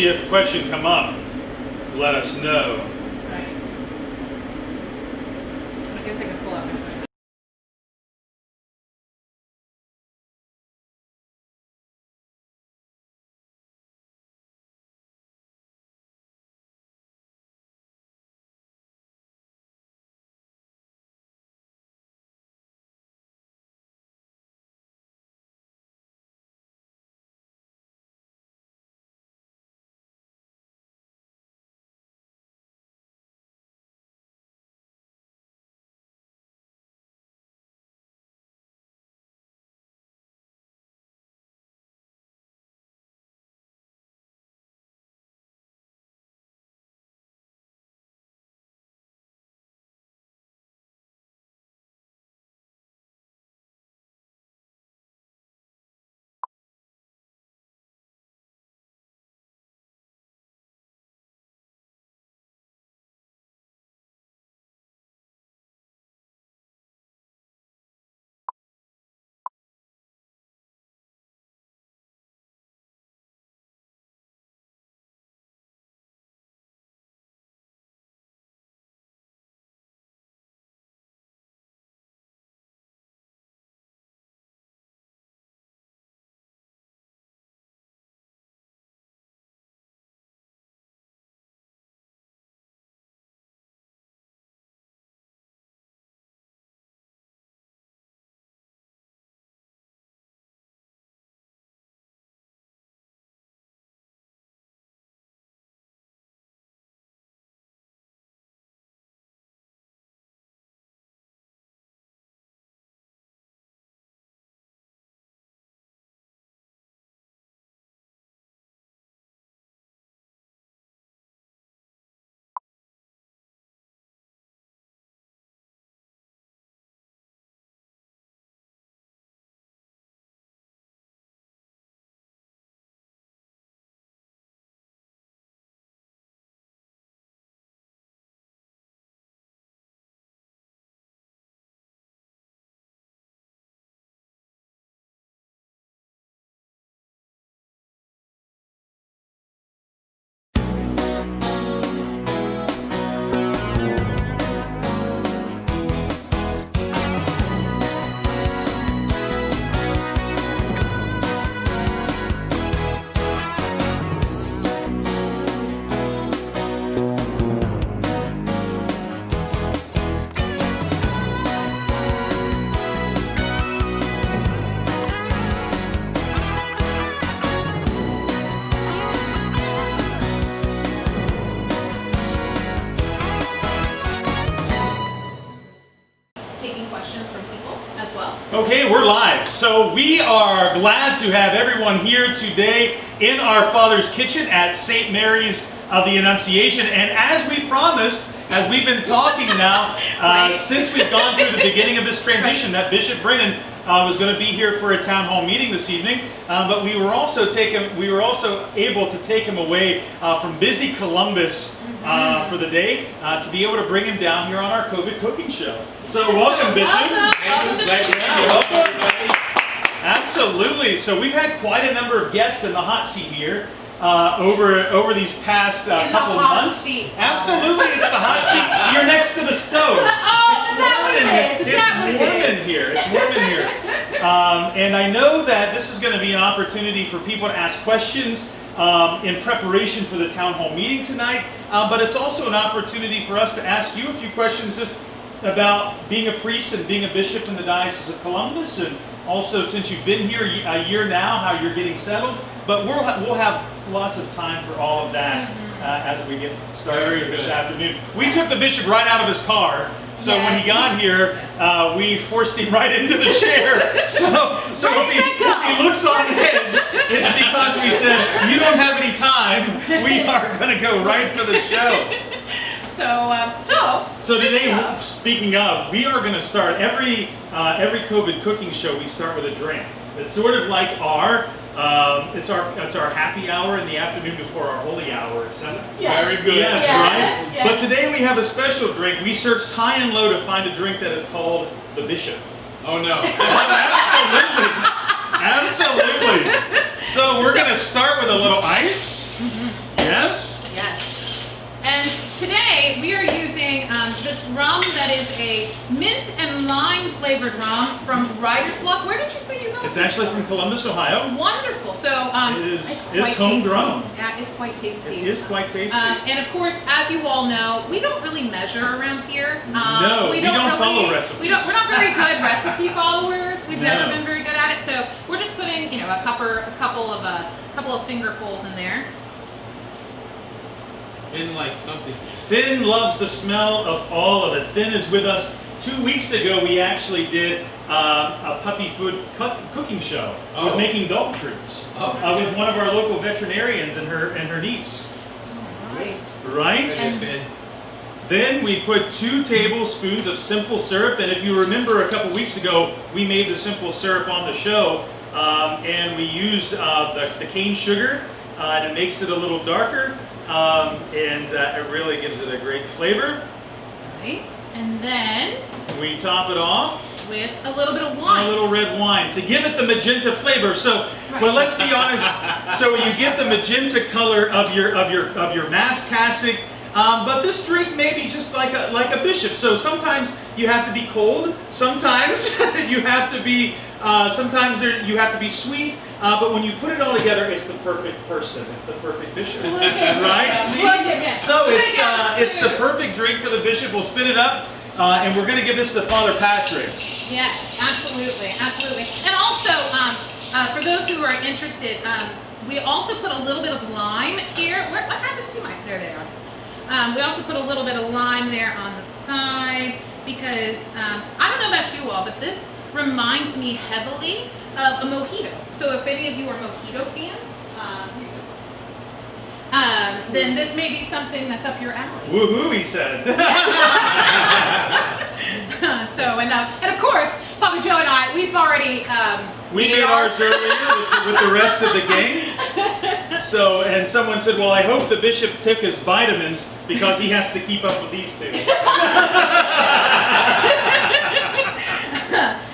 see if a question come up, let us know. Right. I guess I can pull out my phone. Okay, we're live. So we are glad to have everyone here today in our Father's Kitchen at St. Mary's of the Annunciation. And as we promised, as we've been talking now, since we've gone through the beginning of this transition, that Bishop Brennan was going to be here for a town hall meeting this evening, but we were also able to take him away from busy Columbus for the day to be able to bring him down here on our COVID cooking show. So welcome, Bishop. Welcome. Absolutely. So we've had quite a number of guests in the hot seat here over these past couple of months. Seat. Absolutely, it's the hot seat. You're next to the stove. Oh, is that what it is? It's warm in here. It's warm in here. And I know that this is going to be an opportunity for people to ask questions in preparation for the town hall meeting tonight. But it's also an opportunity for us to ask you a few questions just about being a priest and being a bishop in the Diocese of Columbus, and also since you've been here a year now, how you're getting settled. But we'll have lots of time for all of that as we get started this afternoon. We took the bishop right out of his car, so when he got here, we forced him right into the chair. So if he looks on edge, it's because we said, you don't have any time, we are going to go right for the show. So today, speaking of, we are going to start every COVID cooking show. We start with a drink. It's sort of like our happy hour in the afternoon before our holy hour at 7. Yes. Very good. Yes, right? Yes. But today we have a special drink. We searched high and low to find a drink that is called the Bishop. Oh no. Absolutely. So we're going to start with a little ice. Yes? Yes. And today we are using this rum that is a mint and lime flavored rum from Writer's Block. Where did you say you got it? It's actually from Columbus, Ohio. Wonderful. So It's homegrown. Yeah, it's quite tasty. It is quite tasty. And of course, as you all know, we don't really measure around here. No, we don't follow recipes. We're not very good recipe followers. We've never been very good at it. So we're just putting, a couple of fingerfuls in there. Finn likes something. Finn loves the smell of all of it. Finn is with us. 2 weeks ago, we actually did a puppy food cooking show with making dog treats with one of our local veterinarians and her niece. Right? Finn. Then we put 2 tablespoons of simple syrup, and if you remember a couple weeks ago, we made the simple syrup on the show, and we used the cane sugar, and it makes it a little darker. It really gives it a great flavor. Right, and then we top it off with a little bit of wine. A little red wine to give it the magenta flavor. So, well, let's be honest. So you get the magenta color of your mass cassock, but this drink may be just like a bishop. So sometimes you have to be cold. Sometimes you have to be. You have to be sweet, but when you put it all together, it's the perfect person. It's the perfect bishop, right? See? So it's the perfect drink for the bishop. We'll spin it up, and we're going to give this to Father Patrick. Yes, absolutely, absolutely. And also, for those who are interested, we also put a little bit of lime here. What happened to my? There they are. We also put a little bit of lime there on the side because I don't know about you all, but this reminds me heavily of a mojito. So if any of you are mojito fans, then this may be something that's up your alley. Woohoo, he said. And of course, Father Joe and I, we've already we made ours earlier with the rest of the gang. So, and someone said, well, I hope the bishop took his vitamins because he has to keep up with these 2.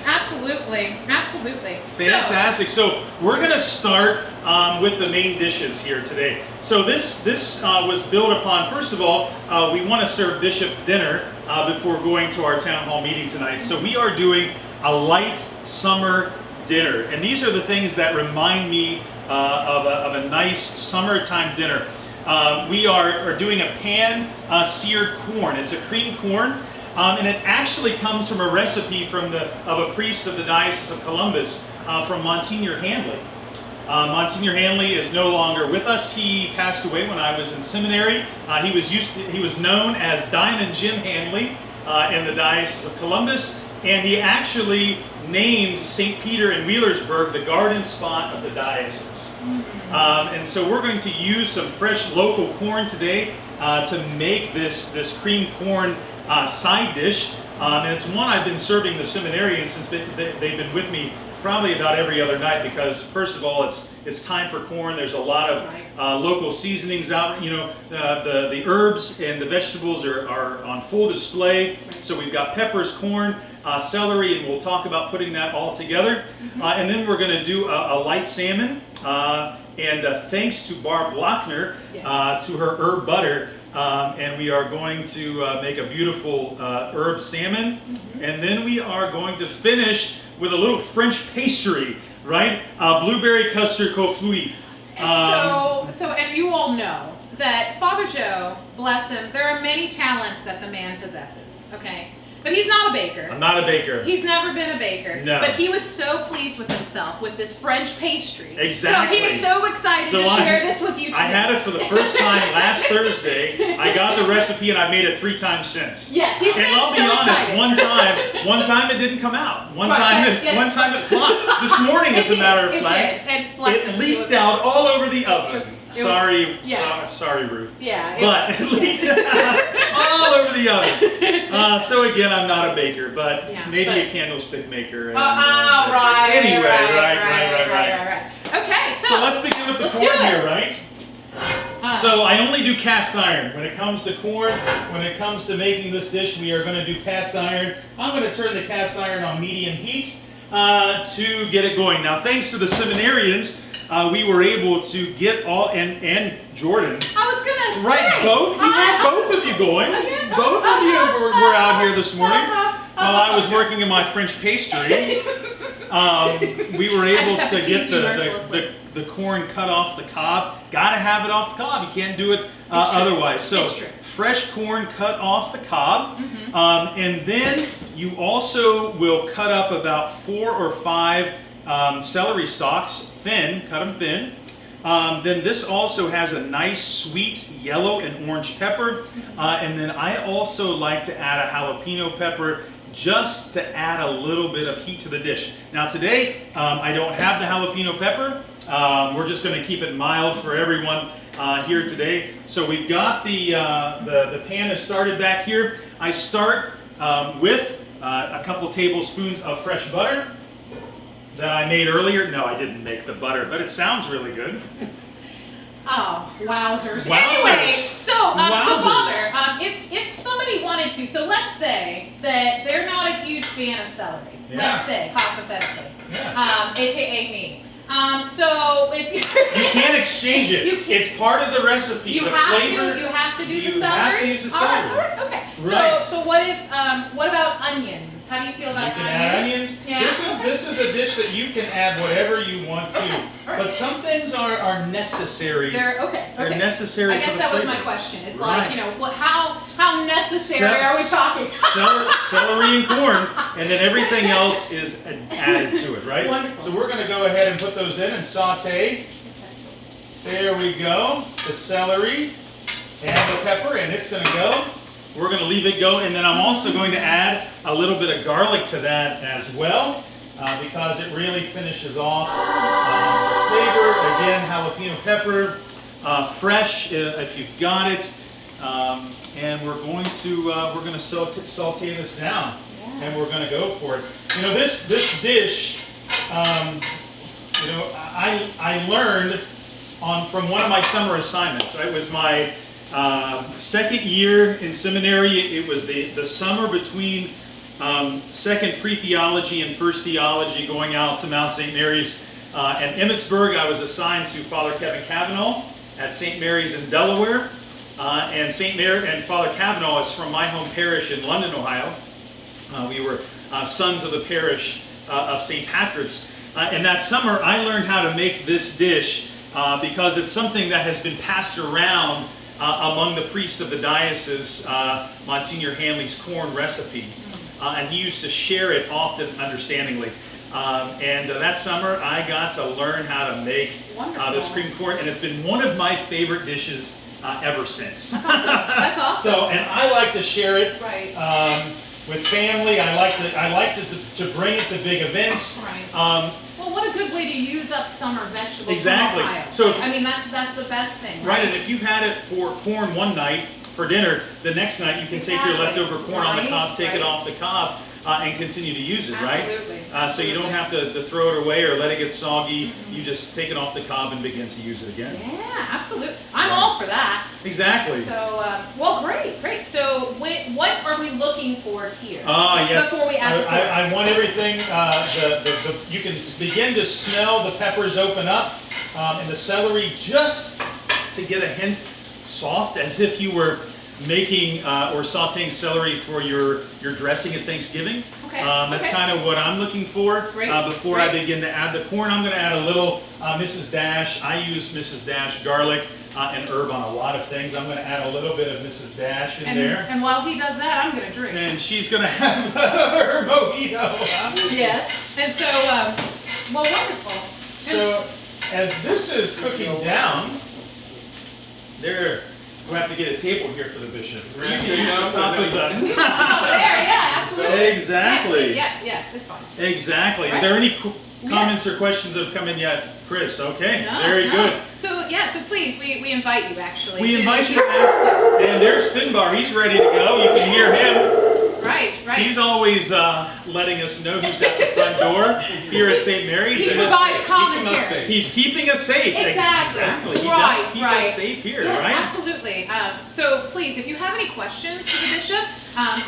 Absolutely. Fantastic. So we're going to start with the main dishes here today. So this was built upon, first of all, we want to serve Bishop dinner before going to our town hall meeting tonight. So we are doing a light summer dinner. And these are the things that remind me of a nice summertime dinner. We are doing a pan-seared corn. It's a cream corn. And it actually comes from a recipe of a priest of the Diocese of Columbus, from Monsignor Hanley. Monsignor Hanley is no longer with us. He passed away when I was in seminary. He was known as Diamond Jim Hanley in the Diocese of Columbus, and he actually named St. Peter in Wheelersburg the garden spot of the diocese. And so we're going to use some fresh local corn today to make this cream corn side dish, and it's one I've been serving the seminarians since they've been with me probably about every other night because first of all it's time for corn. There's a lot of local seasonings out. The herbs and the vegetables are on full display. So we've got peppers, corn, celery, and we'll talk about putting that all together. And then we're going to do a light salmon. And thanks to Barb Lochner, to her herb butter. And we are going to make a beautiful herb salmon. And then we are going to finish with a little French pastry, right? Blueberry custard confit. And you all know that Father Joe, bless him, there are many talents that the man possesses, okay? But he's not a baker. I'm not a baker. He's never been a baker. No. But he was so pleased with himself with this French pastry. Exactly. So he was so excited to share this with you today. I had it for the first time last Thursday. I got the recipe and I made it 3 times since. Yes, he's and I'll be honest, excited. one time it didn't come out. One time it flopped. This morning, as a matter of fact, it leaked out all over the oven. Sorry, Ruth. Yeah. But it leaked out all over the oven. So again, I'm not a baker, but maybe a candlestick maker. And, right. Anyway, right. Okay, so let's begin with the corn here, right? So I only do cast iron. When it comes to corn, when it comes to making this dish, we are going to do cast iron. I'm going to turn the cast iron on medium heat to get it going. Now, thanks to the seminarians, we were able to get all, and Jordan. I was gonna say. Right, both of you going. Both of you were out here this morning while I was working in my French pastry. We were able to get the corn cut off the cob. Gotta have it off the cob. You can't do it otherwise. So fresh corn cut off the cob, and then you also will cut up about 4 or 5 celery stalks, thin. Cut them thin. Then this also has a nice sweet yellow and orange pepper, and then I also like to add a jalapeno pepper just to add a little bit of heat to the dish. Now today, I don't have the jalapeno pepper. We're just going to keep it mild for everyone here today. So we've got the pan is started back here. I start with a couple tablespoons of fresh butter that I made earlier. No, I didn't make the butter, but it sounds really good. Oh, wowzers. Wowzers. Anyway, so Wowzers. Father, if somebody wanted to, so let's say that they're not a huge fan of celery. Yeah. Let's say, hypothetically, Yeah. AKA me. So if you're... You can't exchange it. It's part of the recipe. You the have flavor, to. You have to do the you celery. have to use the celery. All right. Okay. Right. So what if? What about onions? How do you feel about You can onions? add onions. Yeah. This is a dish that you can add whatever you want to. Okay. All right. But some things are necessary. They're They're necessary. I guess for the that was flavor. my question. It's Right. like, how necessary are we talking? Celery and corn, and then everything else is added to it, right? Wonderful. So we're going to go ahead and put those in and saute. There we go. The celery and the pepper, and it's going to go. We're going to leave it go, and then I'm also going to add a little bit of garlic to that as well, because it really finishes off the flavor. Again, jalapeno pepper, fresh if you've got it, and we're going to saute this down, and we're going to go for it. You know, this dish, you know, I learned from one of my summer assignments. It was my second year in seminary. It was the summer between second pre-theology and first theology, going out to Mount St. Mary's and Emmitsburg. I was assigned to Father Kevin Cavanaugh at St. Mary's in Delaware, and Father Cavanaugh is from my home parish in London, Ohio. We were sons of the parish of St. Patrick's, and that summer I learned how to make this dish because it's something that has been passed around among the priests of the diocese, Monsignor Hanley's corn recipe, and he used to share it often understandingly. And that summer I got to learn how to make this cream corn, and it's been one of my favorite dishes ever since. That's awesome. So, and I like to share it with family. I like to bring it to big events. Right. Well, what a good way to use up summer vegetables. Exactly. From Ohio. So, I mean, that's the best thing. Right, and if you've had it for corn one night for dinner, the next night you can take your leftover corn on the cob, take it off the cob, and continue to use it, right? Absolutely. So you don't have to throw it away or let it get soggy. You just take it off the cob and begin to use it again. Yeah, absolutely. I'm all for that. Exactly. So, well, great. So, what are we looking for here? Yes. Before we add the corn. I want everything. You can begin to smell the peppers open up, and the celery just to get a hint soft, as if you were making or sauteing celery for your dressing at Thanksgiving. Okay. That's kind of what I'm looking for. Great. Before I begin to add the corn, I'm going to add a little Mrs. Dash. I use Mrs. Dash garlic and herb on a lot of things. I'm going to add a little bit of Mrs. Dash in there. And while he does that, I'm going to drink. And she's going to have her mojito. Yes. And so, well, wonderful. So, as this is cooking down, we'll have to get a table here for the bishop. We're usually on top of the... Over there, yeah, absolutely. Exactly. Yes, it's fine. Exactly. Is there any comments or questions that have come in yet? Chris, okay, No, very good. So please, we invite you actually. We invite you to ask, and there's Finbar, he's ready to go. You can hear him. Right. He's always letting us know who's at the front door here at St. Mary's. He and provides commentary. He's keeping us safe. Exactly. He does keep us safe here, yes, right? Absolutely. So please, if you have any questions for the bishop,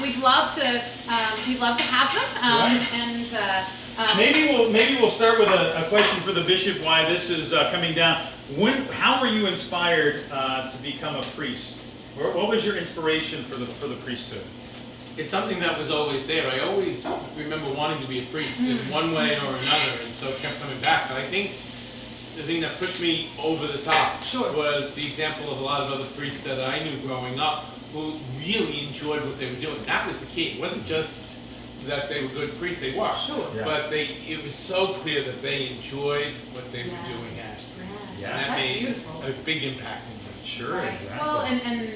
we'd love to have them. Maybe we'll start with a question for the bishop. Why this is coming down? How were you inspired to become a priest? What was your inspiration for the priesthood? It's something that was always there. I always remember wanting to be a priest in one way or another, and so it kept coming back. But I think the thing that pushed me over the top was the example of a lot of other priests that I knew growing up who really enjoyed what they were doing. That was the key. It wasn't just that they were good priests, they were. Yeah. But it was so clear that they enjoyed what they were doing as priests. Yeah. And that That's made beautiful. a big impact in them. Sure, Right. exactly. Well, and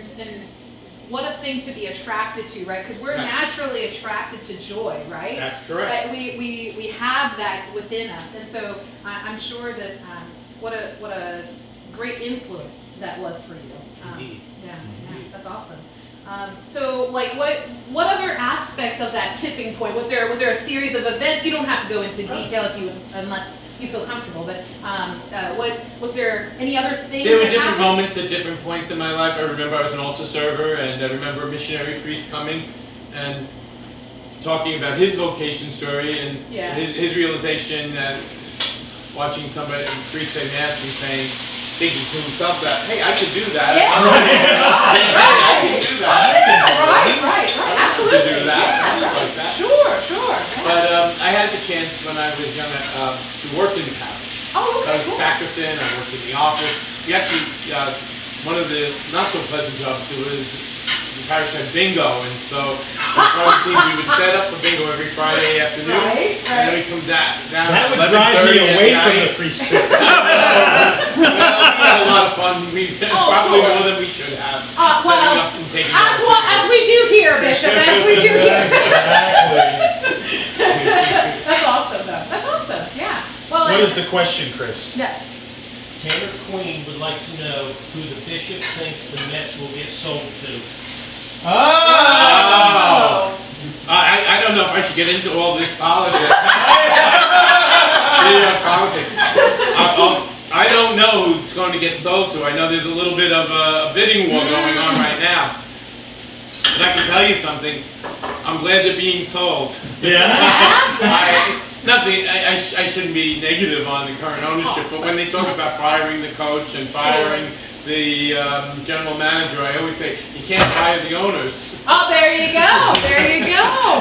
what a thing to be attracted to, right? Because we're Right. naturally attracted to joy, right? That's correct. Right? We have that within us, and so I'm sure that what a great influence that was for you. Indeed. Yeah, that's awesome. So, like, what other aspects of that tipping point was there? Was there a series of events? You don't have to go into detail unless you feel comfortable. But what was there? Any other things? There were that different happened? moments at different points in my life. I remember I was an altar server, and I remember a missionary priest coming and talking about his vocation story and Yeah. his realization that watching somebody priest say mass and saying, thinking to himself that, hey, I could do that. Yeah. Hey, I can do that. Right. Absolutely. To do that. Yeah, right. Like that. Sure. But I had the chance when I was young to work in the parish. Oh, I okay, was a cool. sacristan, I worked in the office. We actually, one of the not so pleasant jobs was the parish had bingo, and so our team, we would set up for bingo every Friday afternoon. Right. And then we come down That at would drive 11:30 me at away from night. the priesthood. Well, we had a lot of fun. We probably sure. more than we should have. Well, setting up and taking As over as things. we do here, Bishop, as we do here. Exactly. That's awesome, though. That's awesome. Yeah. Well, What is the question, Chris? Yes. Tanner Queen would like to know who the bishop thinks the Mets will get sold to. Oh. I don't know if I should get into all this politics. Politics. I don't know who it's going to get sold to. I know there's a little bit of a bidding war going on right now. But I can tell you something. I'm glad they're being sold. Yeah. I shouldn't be negative on the current ownership, but when they talk about firing the coach and firing the general manager, I always say, you can't fire the owners. Oh, there you go.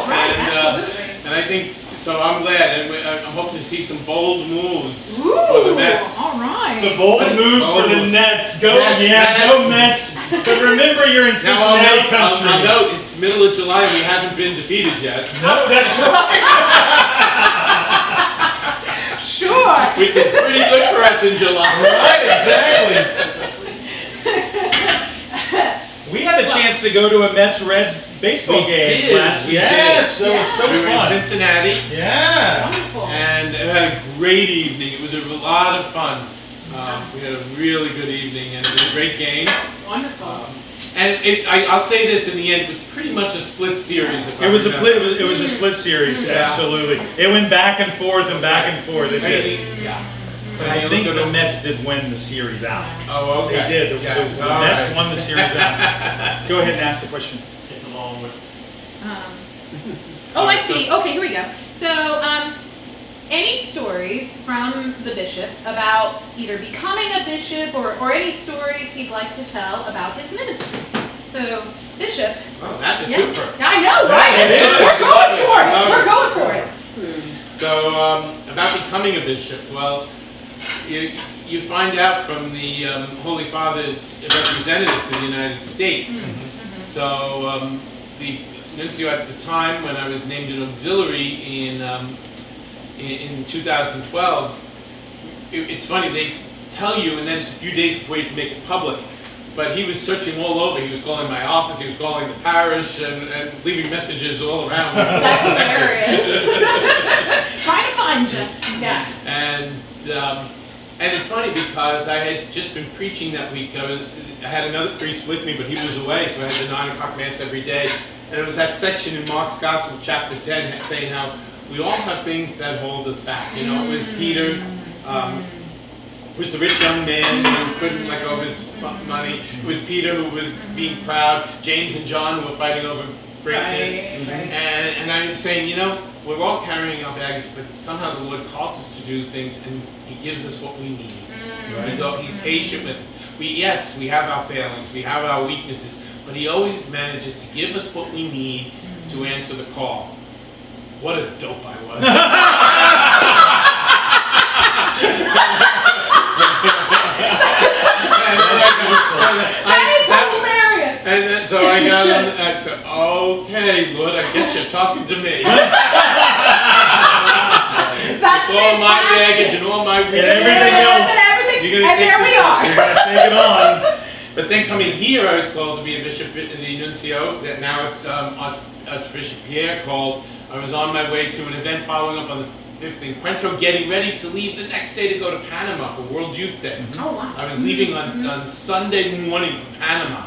Right. Absolutely. And I think, so I'm glad, and I'm hoping to see some bold moves Ooh, for the Mets. all right. The bold moves for the Nets. Go, go Mets. But remember, you're in Now, Cincinnati country. I'll note, it's middle of July and we haven't been defeated yet. No, that's right. Sure. Which is pretty good for us in July. Right, exactly. We had the chance to go to a Mets-Reds baseball We game did, last we Yes, did. that was so We were in fun. Cincinnati Yeah. Wonderful. and it had a great evening. It was a lot of fun. We had a really good evening and it was a great game. Wonderful. And I'll say this, in the end, it was pretty much a split series. if I It was a remember. split. It was a split series. Yeah. Absolutely. It went back and forth and back and forth. It I did. think- Yeah. But I think the Mets did win the series out. Oh, okay. They did. The All Mets right. won the series out. Go ahead and ask the question. It's a long one. Oh, I see. Okay, here we go. So, any stories from the bishop about either becoming a bishop or any stories he'd like to tell about his ministry? So, Bishop. Oh, that's a Yes. twofer. I know, right? That is. We're going for I love it. We're it. going for it. So, about becoming a bishop, well, you find out from the Holy Father's representative to the United States. So, the nuncio at the time, when I was named an auxiliary in 2012, it's funny, they tell you, and then it's a few days before you can make it public. But he was searching all over. He was calling my office, he was calling the parish, and leaving messages all around. That's hilarious. Trying to find you. Yeah. And it's funny because I had just been preaching that week. I had another priest with me, but he was away, so I had the 9 o'clock mass every day. And it was that section in Mark's Gospel, chapter 10, saying how we all have things that hold us back. You know, it was Peter, was the rich young man who couldn't let go of his money. It was Peter who was being proud. James and John who were fighting over greatness. Right. And I was saying, you know, we're all carrying our baggage, but somehow the Lord calls us to do things, and He gives us what we need. He's patient with us. Yes, we have our failings, we have our weaknesses, but He always manages to give us what we need to answer the call. What a dope I was. That is hilarious. And then, so I got on, I said, okay, Lord, I guess you're talking to me. That's It's all my fantastic. baggage and all my And everything else. And everything. You're gonna And take there we this- are. You're gonna take it on. But then coming here, I was called to be a bishop in the nuncio. That now it's Archbishop Pierre called. I was on my way to an event following up on the 5th Encuentro, getting ready to leave the next day to go to Panama for World Youth Day. Oh, wow. I was leaving on Sunday morning for Panama,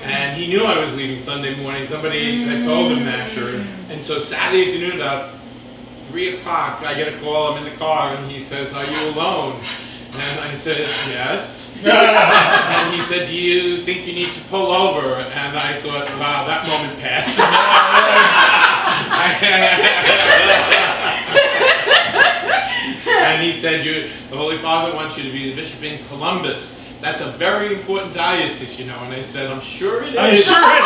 and he knew I was leaving Sunday morning. Somebody had told him that. And so Saturday afternoon, about 3 o'clock, I get a call. I'm in the car, and he says, "Are you alone?" And I said, "Yes." And he said, "Do you think you need to pull over?" And I thought, wow, that moment passed. And he said, the Holy Father wants you to be the bishop in Columbus. That's a very important diocese, you know. And I said, I'm sure it is. I'm sure it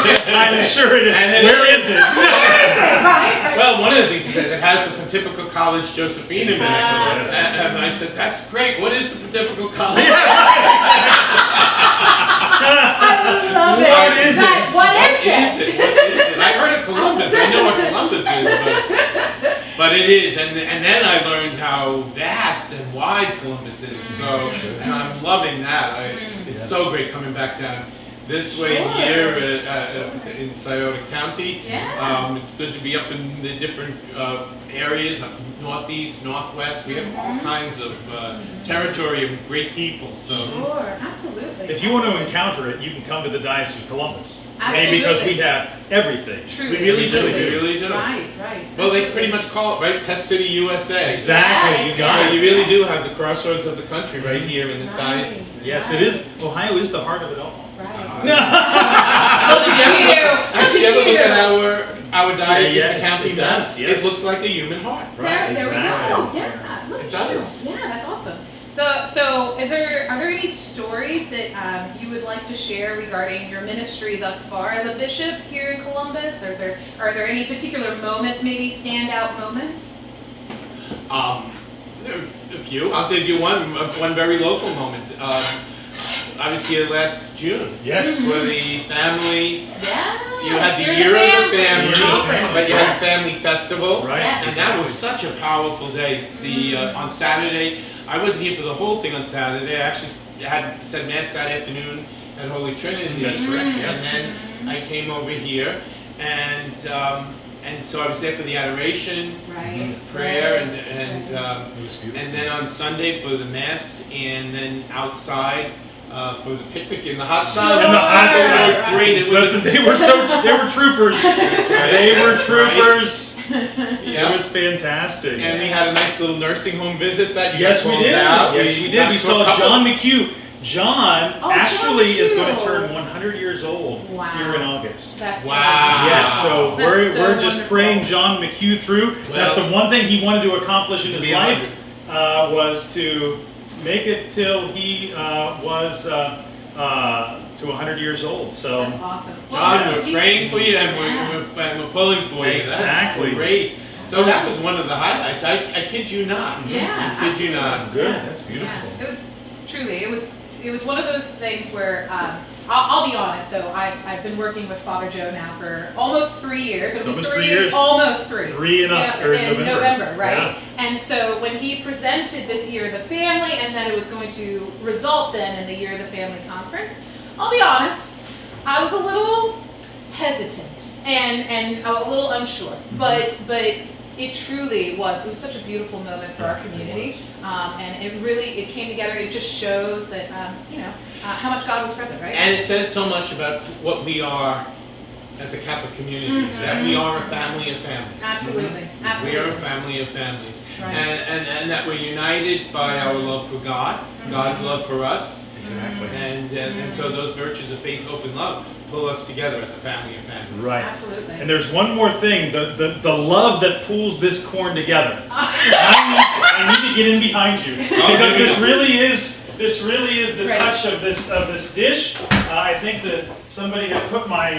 is. I'm sure it is. And then Where is it? Right. Well, one of the things he says, it has the Pontifical College Josephinum in it. Yes. And I said, that's great. What is the Pontifical College? I love it. What is it? What is it? What is it? I heard of Columbus. I know what Columbus is, but it is. And then I learned how vast and wide Columbus is. So, and I'm loving that. It's so great coming back down this way here in Scioto County. Yeah. It's good to be up in the different areas, up northeast, northwest. We have all kinds of territory of great people. So. Sure, absolutely. If you want to encounter it, you can come to the Diocese of Columbus. Absolutely. Because we have everything. Truly. We really do. Truly. We really do. Right, right. Well, they Absolutely. pretty much call it, right, Test City, USA. Exactly. Yes, You got So it. you really do have the crossroads of the country right here in this Right. diocese. Yes, it is. Ohio is the heart of it all. Right. Well, did you actually ever look at our diocese, Yeah, the county it map? does, yes. It looks like a human heart. Right, There we exactly. go. Yeah, look It at you. does. Yeah, that's awesome. So are there any stories that you would like to share regarding your ministry thus far as a bishop here in Columbus? Or are there any particular moments, maybe standout moments? There are a few. I'll give you one very local moment. I was here last June Yes. for the family. Yeah. You had the Year Year of the Family Family, Conference. but you had Yes. a family festival. Right. Yes. And that was such a powerful day. On Saturday, I wasn't here for the whole thing on Saturday. I actually had said Mass that afternoon at Holy Trinity. That's correct, yes. And then I came over here, and so I was there for the adoration, Right. prayer, Right. and It was beautiful. and then on Sunday for the Mass, and then outside for the picnic in the hot sun. In the hot They sun. were great. It was But they were troopers. They were troopers. It Yeah. was fantastic. And we had a nice little nursing home visit that you Yes, guys we pulled did. out. Yes, we did. got We to a saw couple- John McHugh. John Oh, actually John is going McHugh. to turn 100 years old Wow. here in August. That's Wow. Yes, so That's we're so we're just wonderful. praying John McHugh through. That's the Well, one thing he wanted to accomplish in his be life 100. was to make it till he was to 100 years old. So That's awesome. John, Yes. we're praying for you, and Yeah. we're pulling for you. Exactly. That's great. So that was one of the highlights. I kid you not. Yeah, I kid you not. good. That's beautiful. Yeah, it was truly. It was one of those things where I'll be honest. So I've been working with Father Joe now for almost 3 years. It'll be Almost 3 years. Almost three. 3 in, In November, right? Yeah. And so when he presented this Year of the Family, and then it was going to result then in the Year of the Family conference, I'll be honest, I was a little hesitant and a little unsure, but it truly was. It was such a beautiful moment for our community, and it came together. It just shows that how much God was present, right? And it says so much about what we are as a Catholic community. That we are a family of families. Absolutely, We are a absolutely. family of families. Right. And that we're united by our love for God, God's love for us. Exactly. And so those virtues of faith, hope, and love pull us together as a family of families. Right. Absolutely. And there's one more thing, the love that pulls this corn together. I need to get in behind you, because this really is the Right. touch of this dish. I think that somebody had put my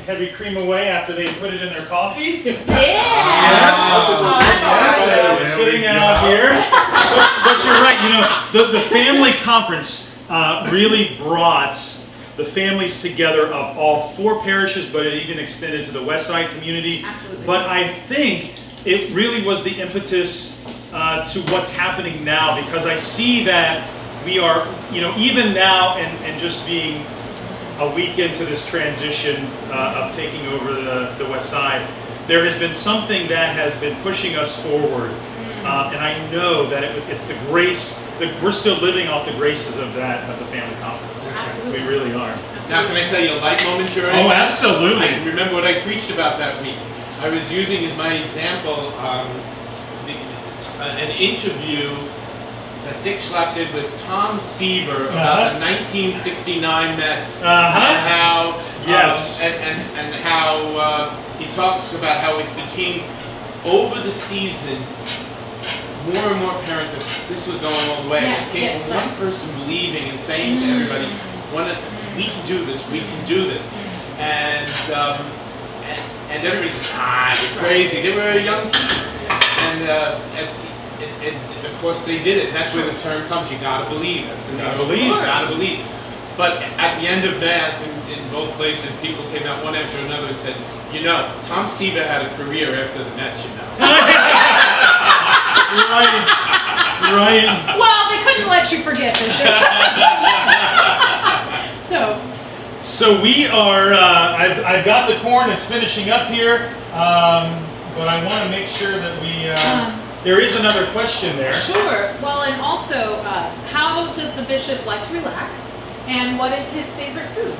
heavy cream away after they put it in their coffee. Yeah. Yes. Oh, that's all Yes, right. it was sitting out here. But you're right, you know, the family conference really brought the families together of all 4 parishes, but it even extended to the West Side community. Absolutely. But I think it really was the impetus to what's happening now, because I see that we are, you know, even now and just being a week into this transition of taking over the West Side, there has been something that has been pushing us forward. And I know that it's the grace, we're still living off the graces of the family conference. Absolutely. We really are. Now, can I tell you a light moment, Jerry? Oh, I absolutely. can remember what I preached about that week. I was using as my example an interview that Dick Schlapp did with Tom Seaver about the 1969 Mets, and how Yes. and how he talks about how it became over the season more and more apparent that this was going all the way. Yes, It came yes, from right. one person believing and saying to everybody, we can do this, we can do this. And everybody said, you're crazy. They were a young team. And of course they did it. And that's where the term comes, you gotta believe. That's the Gotta name. believe. You gotta believe. But at the end of Mass, in both places, people came out one after another and said, you know, Tom Seaver had a career after the Mets, you know. Right. Well, they couldn't let you forget this. So we are, I've got the corn, it's finishing up here, but I want to make sure that there is another question there. Sure. Well, and also, how does the bishop like to relax? And what is his favorite food?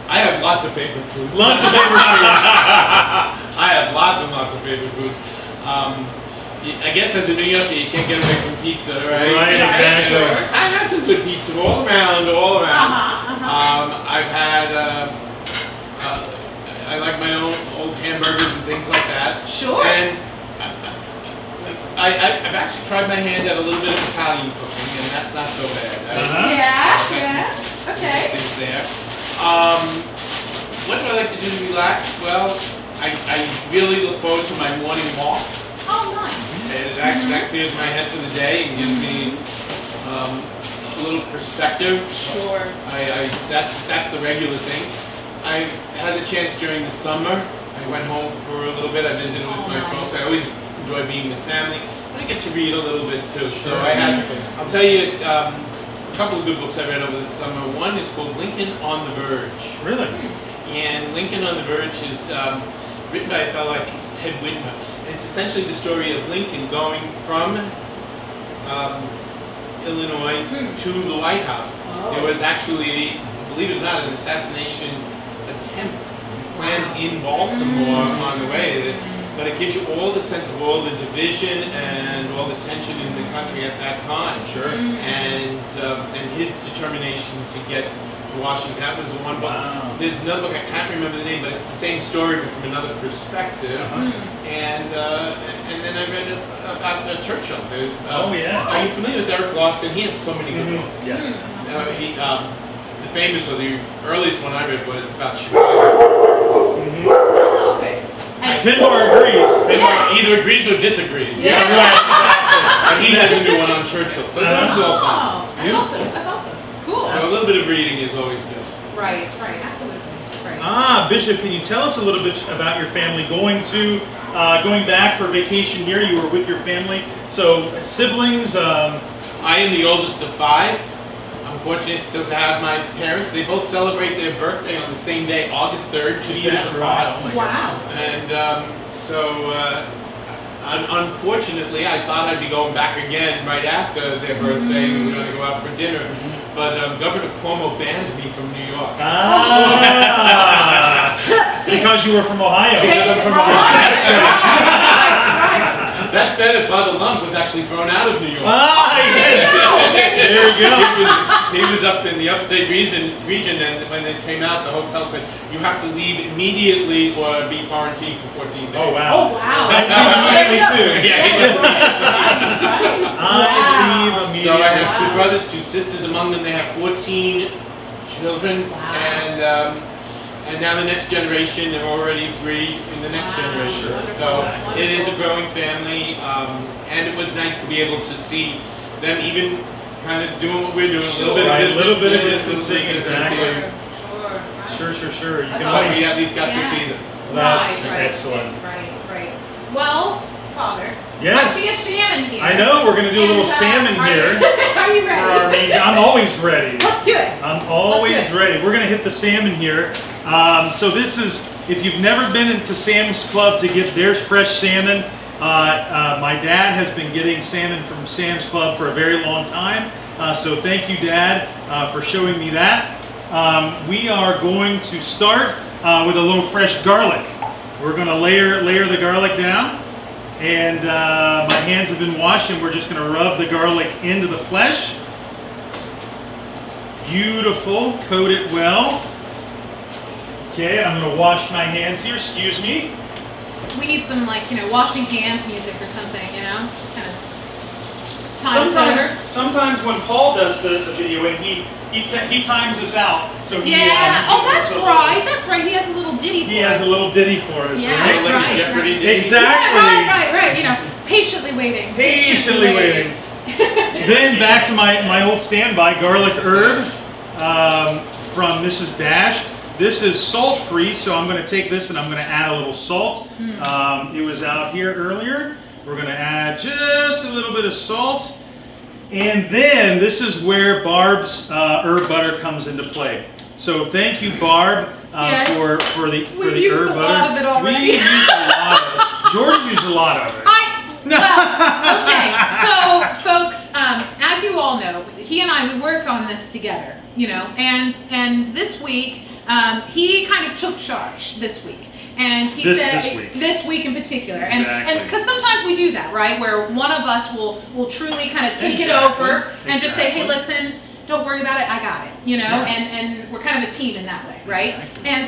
I have lots of favorite foods. Lots of favorite foods. I have lots and lots of favorite food. I guess as a New Yorker, you can't get away from pizza, right? Right, exactly. Sure. I've had some good pizza all around. I've had, I like my own old hamburgers and things like that. Sure. And I've actually tried my hand at a little bit of Italian cooking, and that's not so bad. Yeah. Okay. Things there. What do I like to do to relax? Well, I really look forward to my morning walk. Oh, nice. And that clears my head for the day and gives me a little perspective. Sure. That's the regular thing. I had the chance during the summer. I went home for a little bit. I visited with my folks. I always enjoy being with family. I get to read a little bit too. So I'll tell you a couple of good books I read over the summer. One is called Lincoln on the Verge. Really? And Lincoln on the Verge is written by a fellow, I think it's Ted Whitmer. And it's essentially the story of Lincoln going from Illinois to the White House. There was actually, believe it or not, an assassination attempt planned in Baltimore on the way. But it gives you all the sense of all the division and all the tension in the country at that time. Sure. And his determination to get to Washington. That was the one book. Wow. There's another book, I can't remember the name, but it's the same story but from another perspective. And then I read about Churchill. Oh, yeah. Are you familiar with Eric Lawson? He has so many good books. Yes. The famous, or the earliest one I read was about Chicago. Okay. Finbar agrees. Yes. Either agrees or disagrees. Yeah. Right. And he has a new one on Churchill. So that was all fun. Oh, that's awesome. That's awesome. Cool. So a little bit of reading is always good. Right. Absolutely. Right. Bishop, can you tell us a little bit about your family going back for vacation here? You were with your family. So siblings. I am the oldest of 5. I'm fortunate still to have my parents. They both celebrate their birthday on the same day, August 3rd, 2 years apart. Wow. And unfortunately, I thought I'd be going back again right after their birthday. We were going to go out for dinner. But Governor Cuomo banned me from New York. Because you were from Ohio. Because I'm from Ohio. That's better. Father Lump was actually thrown out of New York. Ah, yeah. There you go. He was up in the upstate region, and when it came out, the hotel said, you have to leave immediately or be quarantined for 14 days. Oh, wow. Oh, wow. Me too. Yeah, he was- I leave immediately. So I have two brothers, two sisters. Among them, they have 14 children, and now the next generation, there are already 3 in the next generation. So it is a growing family, and it was nice to be able to see them even kind of doing what we're doing, a little bit of Right, a distance, little bit of there, distancing, exactly. Sure. You can But we at least got to see them. That's Right. excellent. Right. Well, Father. Yes. I see a salmon here. I know, we're going to do a little And, salmon are here you- Are you for our ready? main. I'm always ready. Let's do it. I'm always Let's do it. ready. We're going to hit the salmon here. So this is, if you've never been into Sam's Club to get their fresh salmon, my dad has been getting salmon from Sam's Club for a very long time. So thank you, Dad, for showing me that. We are going to start with a little fresh garlic. We're going to layer the garlic down. And my hands have been washed, and we're just going to rub the garlic into the flesh. Beautiful. Coat it well. Okay, I'm going to wash my hands here. Excuse me. We need some, like, washing hands music or something, kind of time saver. Sometimes when Paul does the video, and he times us out. So he, Yeah. Oh, that's so right. That's right. He has a little ditty for He us. has a little ditty for us, Yeah. right? Like Right, a Jeopardy right. day. Exactly. Yeah, right. Patiently waiting. Patiently waiting. Then back to my old standby, garlic herb from Mrs. Dash. This is salt-free, so I'm going to take this and I'm going to add a little salt. It was out here earlier. We're going to add just a little bit of salt. And then this is where Barb's herb butter comes into play. So thank you, Barb, Yes. for the We've used herb a butter. lot of it already. We used a lot of it. George used a lot of it. Okay, so folks, as you all know, he and I, we work on this together, and this week, he kind of took charge this week. And he said, this week in particular, and because sometimes we do that, right, where one of us will truly kind of take it over and just say, hey, listen, don't worry about it, I got it, and we're kind of a team in that way, right? Exactly. And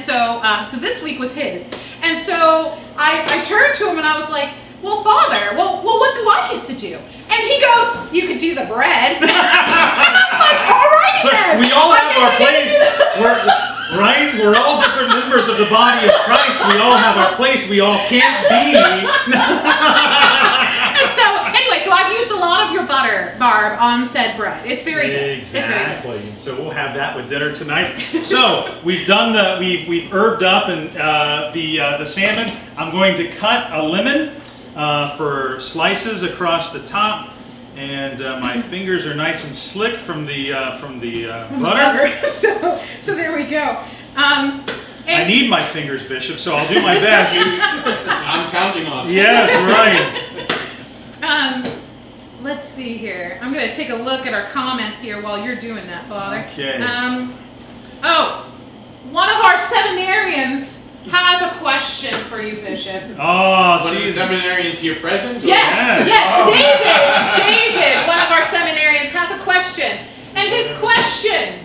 so this week was his, and so I turned to him and I was like, well, Father, well, what do I get to do? And he goes, you could do the bread. And I'm like, all right, So then. we all I have guess our I get to place. do the- We're all different members of the body of Christ. We all have our place. We all can't be. And so, anyway, so I've used a lot of your butter, Barb, on said bread. It's very good. It's very good. Exactly. And so we'll have that with dinner tonight. So we've done we've herbed up and the salmon. I'm going to cut a lemon for slices across the top. And my fingers are nice and slick from the butter. So there we go. I need my fingers, Bishop, so I'll do my best. I'm counting on it. Yes, right. Let's see here. I'm going to take a look at our comments here while you're doing that, Father. Okay. One of our seminarians has a question for you, Bishop. Oh, One of the see. seminarians here present? or- Yes, Oh. David, one of our seminarians has a question, and his question.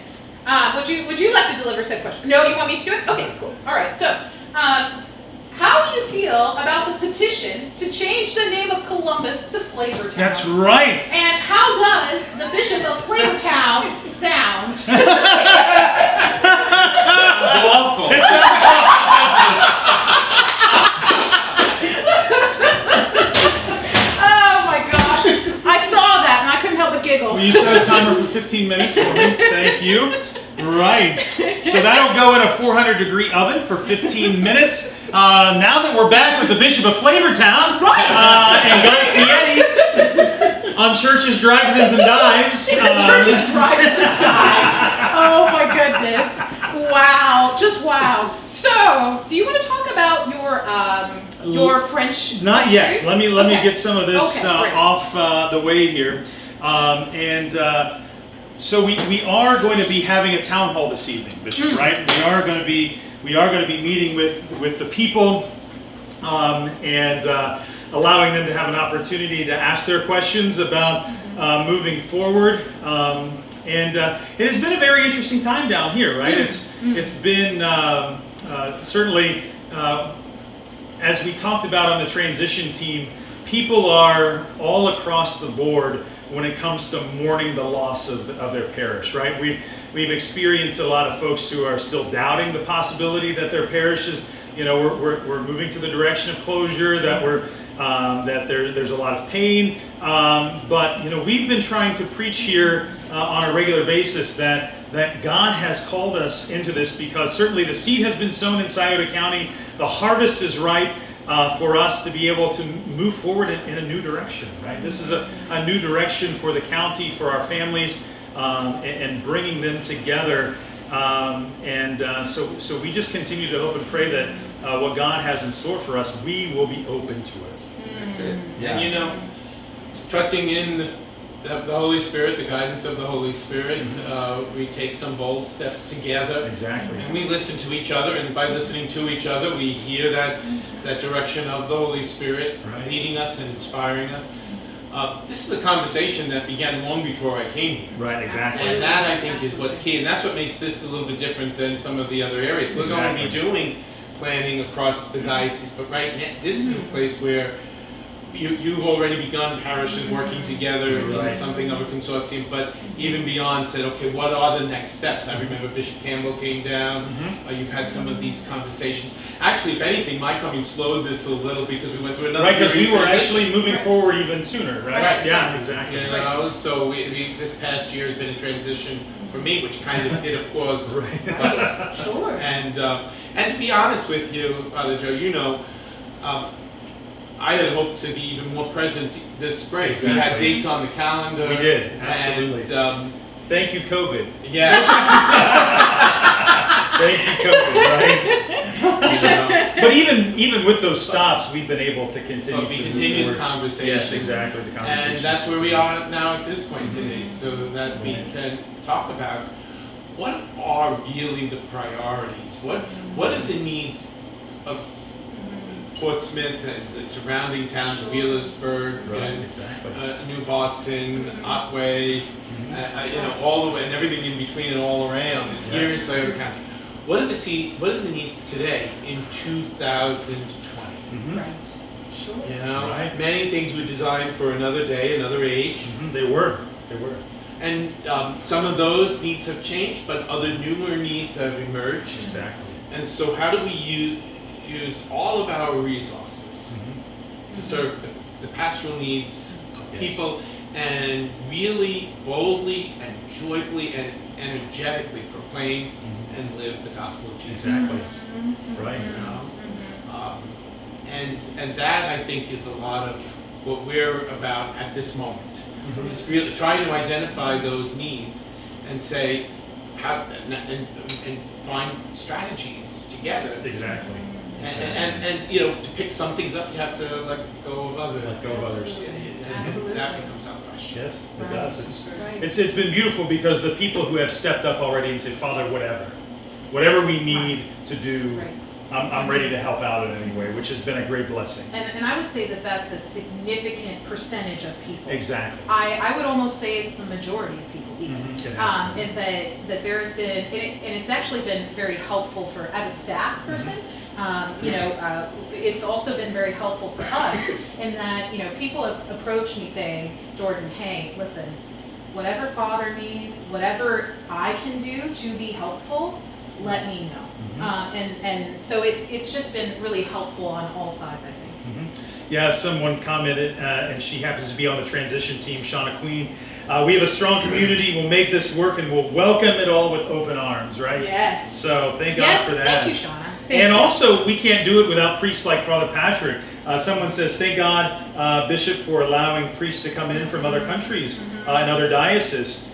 Would you like to deliver said question? No, you want me to do it? Okay, that's cool. All right. So, how do you feel about the petition to change the name of Columbus to Flavortown? That's right. And how does the Bishop of Flavortown sound? Sounds awful. It sounds awful, doesn't it? Oh my gosh! I saw that and I couldn't help but giggle. Will you set a timer for 15 minutes for me? Thank you. Right. So that'll go in a 400-degree oven for 15 minutes. Now that we're back with the Bishop of Flavortown and Guy Fieri on Churches, Drive-Ins, and Dives. Churches driving to dives. Oh my goodness! Wow, just wow. So, do you want to talk about your French? Not yet. pastry? Let me Okay. get some of this Okay, great. off the way here. So we are going to be having a town hall this evening, Bishop, right? We are going to be meeting with the people, allowing them to have an opportunity to ask their questions about moving forward. And it has been a very interesting time down here, right? It's been certainly, as we talked about on the transition team, people are all across the board when it comes to mourning the loss of their parish, right? We've experienced a lot of folks who are still doubting the possibility that their parish is, we're moving to the direction of closure, that that there's a lot of pain. But we've been trying to preach here on a regular basis that God has called us into this, because certainly the seed has been sown in Scioto County. The harvest is ripe for us to be able to move forward in a new direction, right? This is a new direction for the county, for our families, and bringing them together. So we just continue to hope and pray that what God has in store for us, we will be open to it. That's it. Yeah. And trusting in the Holy Spirit, the guidance of the Holy Spirit, we take some bold steps together. Exactly. And we listen to each other, and by listening to each other, we hear that direction of the Holy Spirit leading us and inspiring us. This is a conversation that began long before I came here. Right, exactly. And that, I think, is what's key, and that's what makes this a little bit different than some of the other areas. We're going to be doing planning across the diocese, but right now, this is a place where you've already begun parishes working together in something of a consortium, but even beyond said, okay, what are the next steps? I remember Bishop Campbell came down. You've had some of these conversations. Actually, if anything, my coming slowed this a little because we went through another. Right, because we were actually moving forward even sooner, right? Right. Yeah, exactly. So we this past year has been a transition for me, which kind of hit a pause. Right. Sure. And to be honest with you, Father Joe, I had hoped to be even more present this spring. Exactly. We had dates on the calendar. We did, absolutely. And, thank you, COVID. yeah. Thank you, COVID, right? But even with those stops, we've been able to continue We to continue move the forward. conversation. Yes, exactly, the conversation. And that's where we are now at this point today, so that we can talk about what are really the priorities. What are the needs of Portsmouth and the surrounding towns of Wheelersburg, and New Boston, Otway, all the way, and everything in between and all around, and here in Scioto County. What are the needs today in 2020? Right. Sure. Many things were designed for another day, another age. They were. And some of those needs have changed, but other newer needs have emerged. Exactly. And so how do we use all of our resources to serve the pastoral needs of people, and really boldly and joyfully and energetically proclaim and live the gospel of Jesus Christ? Right. And that, I think, is a lot of what we're about at this moment. It's really trying to identify those needs and say, and find strategies together. Exactly. And to pick some things up, you have to let go of others. Let go of others. And that becomes our question. Yes, it does. It's been beautiful, because the people who have stepped up already and say, Father, whatever we need to do, I'm ready to help out in any way, which has been a great blessing. And I would say that that's a significant percentage of people. Exactly. I would almost say it's the majority of people, even. It has been. And that there has been, and it's actually been very helpful for, as a staff person, it's also been very helpful for us in that, people have approached me saying, Jordan, hey, listen, whatever Father needs, whatever I can do to be helpful, let me know. And so it's just been really helpful on all sides, I think. Yeah, someone commented, and she happens to be on the transition team, Shauna Queen. We have a strong community. We'll make this work, and we'll welcome it all with open arms, right? Yes. So thank God for that. Thank you, Shauna. Also, we can't do it without priests like Father Patrick. Someone says, thank God, Bishop, for allowing priests to come in from other countries and other dioceses.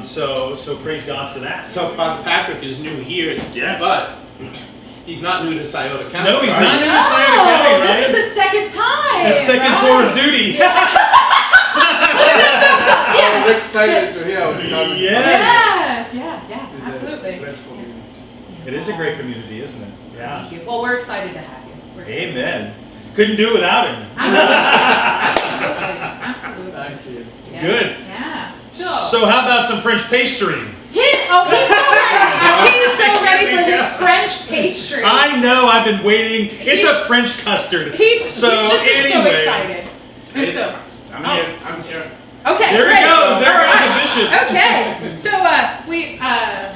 So praise God for that. So Father Patrick is new here, Yes. but he's not new to Scioto County. No, he's not new to Scioto County, right? This is the second time. A second tour of duty. I was excited to hear what happened. Yes. Yeah, absolutely. It is a great community, isn't it? Yeah. Thank you. Well, we're excited to have you. We're excited. Amen. Couldn't do it without him. Absolutely. Thank you. Yes, Good. Yeah. So how about some French pastry? He's so ready. He's so ready for his French pastry. I know, I've been waiting. It's a French custard. He's just been so anyway. excited. And so, I'm here, I'm here. okay, There great. he goes. There All goes right. a bishop. Okay, so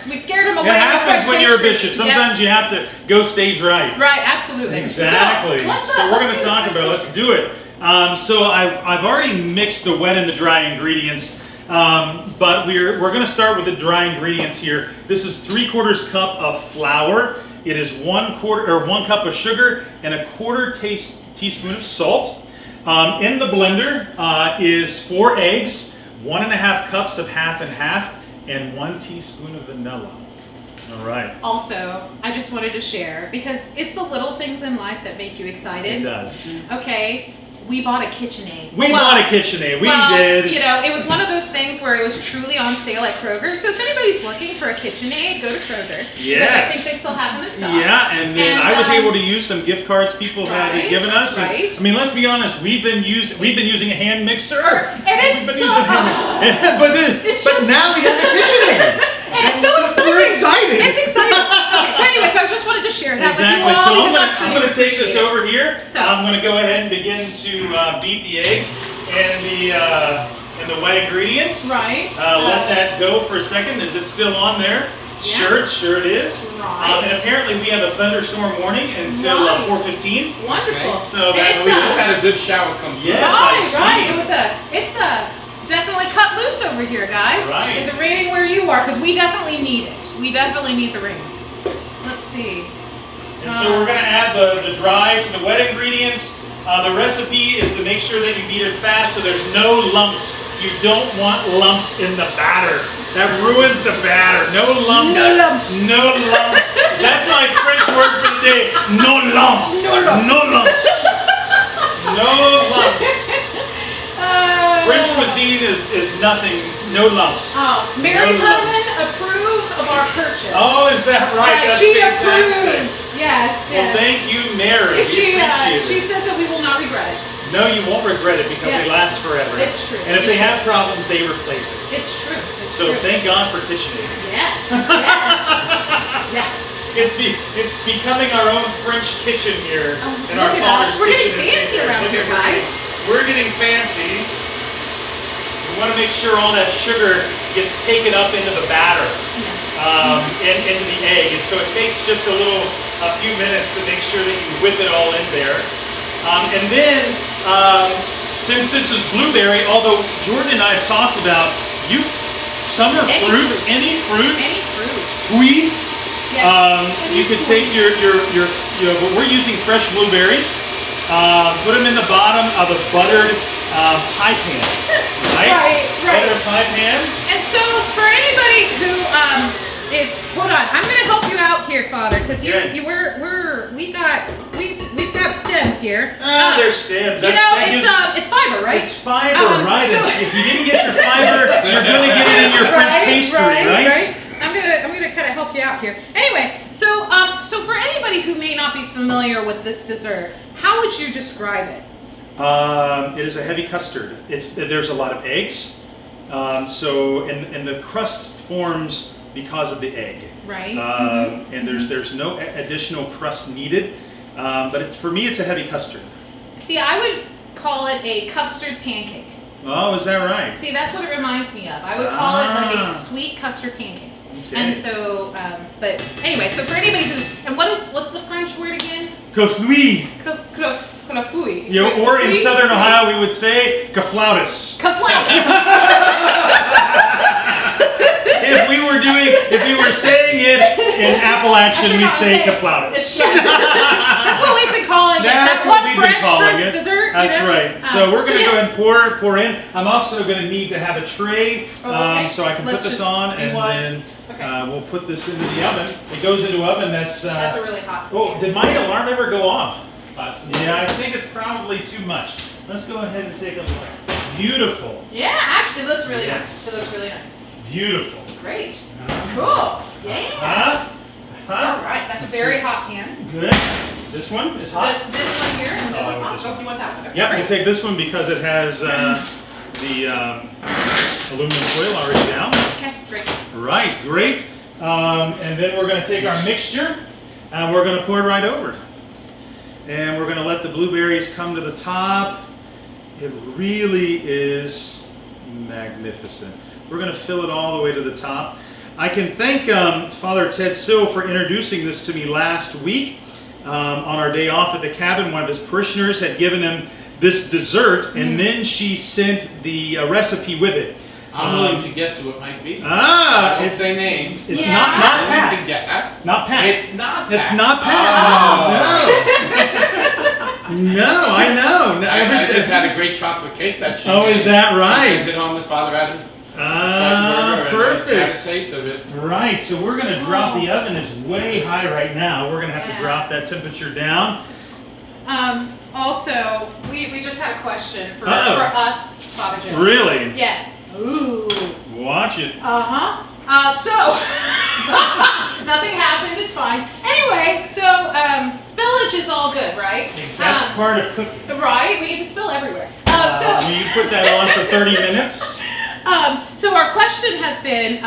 we scared him away. It with happens French when you're a pastry. bishop. Sometimes you have to go stage right. Right, absolutely. Exactly. So, We're going to talk about it. Let's do it. So I've already mixed the wet and the dry ingredients, but we're going to start with the dry ingredients here. This is 3/4 cup of flour. It is 1 cup of sugar and 1/4 teaspoon of salt. In the blender is 4 eggs, 1.5 cups of half and half, and 1 teaspoon of vanilla. All right. Also, I just wanted to share, because it's the little things in life that make you excited. It does. Okay, we bought a KitchenAid. We bought a KitchenAid. We did. You know, it was one of those things where it was truly on sale at Kroger. So if anybody's looking for a KitchenAid, go to Kroger. Because I think they still have them in stock. Yeah, and then I was able to use some gift cards people had Right, given us. And, right. I mean, let's be honest. We've been using a hand mixer. And it's We've been so- using but It's but just- now we have a KitchenAid. And it's so exciting. We're excited. It's exciting. Okay, so anyway, so I just wanted to share that Exactly. with you all So because I'm I'm going to take this over here. So- I'm going to go ahead and begin to beat the eggs and the wet ingredients. Right. Let that go for a second. Is it still on there? Yeah. Sure it is. Right. And apparently we have a thunderstorm warning until Right. 4:15. Wonderful. Okay. So And that it's We just had a good shower come through. Yes, I see. Right. It's definitely cut loose over here, guys. Right. Is it raining where you are? Because we definitely need it. We definitely need the rain. Let's see. And so we're going to add the dry to the wet ingredients. The recipe is to make sure that you beat it fast so there's no lumps. You don't want lumps in the batter. That ruins the batter. No lumps. No lumps. No lumps. That's my French word for the day. No lumps. No lumps. No lumps. No lumps. French cuisine is nothing. No lumps. Mary No lumps. Herman approves of our purchase. Oh, is that right? Right, That's she fantastic. approves. Yes, Well, yes. thank you, Mary. She We appreciate she it. says that we will not regret it. No, you won't regret it because Yes. they last forever. It's true. And if they have problems, they replace it. It's true. It's So true. thank God for KitchenAid. Yes. Yes. Yes. It's becoming our own French kitchen here. in our Look at Father's us. We're getting kitchen in fancy St. around Look here, at guys. We're getting fancy. We want to make sure all that sugar gets taken up into the batter and into the egg. And so it takes just a few minutes to make sure that you whip it all in there. And then, since this is blueberry, although Jordan and I have talked about summer Any fruits, fruit. any fruit, Any fruit. fruit. Yes. You could take your but we're using fresh blueberries. Put them in the bottom of a buttered pie pan, right? Right. Buttered pie pan. And so, for anybody who hold on, I'm going to help you out here, Father, because we've got stems here. There's stems. You That know, gives- it's fiber, right? It's fiber, right? so- If you didn't get your fiber, you're going to get it in your French pastry, right? I'm gonna kind of help you out here. Anyway, so for anybody who may not be familiar with this dessert, how would you describe it? It is a heavy custard. There's a lot of eggs, and the crust forms because of the egg. Right. And there's no additional crust needed, but for me it's a heavy custard. See, I would call it a custard pancake. Oh, is that right? See, that's what it reminds me of. I would call it like a sweet custard pancake. Okay. And so, but anyway, so for anybody what's the French word again? Cafouille. Cafouille. Or in Southern Ohio we would say caflautus. Caflautus. If we were saying it in Appalachian, we'd say caflautus. Yes. That's what we've been calling it. That's That what one we've been French calling it. dessert. That's you know? right. So we're going to yes. go ahead and pour in. I'm also going to need to have a tray, Okay. so I can Let's put this just on, do and one. then Okay. we'll put this into the oven. It goes into oven. That's a really hot. Oh, did my alarm ever go off? Yeah, I think it's probably too much. Let's go ahead and take a look. Beautiful. Yeah, actually, it looks really Yes. nice. It looks really nice. Beautiful. Great. Cool. Yeah. Huh? All right. That's a very hot pan. Good. This one is hot? This one here, and Oh, I want this this one. Oh, you want that one? Okay, Yep, we'll great. take this one because it has the aluminum foil already down. Okay, great. Right, great. And then we're going to take our mixture and we're going to pour it right over. And we're going to let the blueberries come to the top. It really is magnificent. We're going to fill it all the way to the top. I can thank Father Ted Sill for introducing this to me last week on our day off at the cabin. One of his parishioners had given him this dessert, and then she sent the recipe with it. I'm willing to guess who it might be. Ah, I won't it's say names. It's Yeah. not I'm willing Pat. to guess. Not Pat. It's not Pat. It's not Pat. Oh. No, I know. No, I just had a great chocolate cake that she Oh, made. is that She right? sent it home with Father Adams. Ah, Had a perfect. taste of it. Right, so we're going to drop, the oven is way high right now. We're going to have to Yeah. drop that temperature down. Also, we just had a question for Uh-oh. us, Father Joe. Really? Yes. Ooh. Watch it. So, nothing happened, it's fine. Anyway, so, spillage is all good, right? That's part of cooking. Right, we get to spill everywhere. Will you put that on for 30 minutes? So our question has been,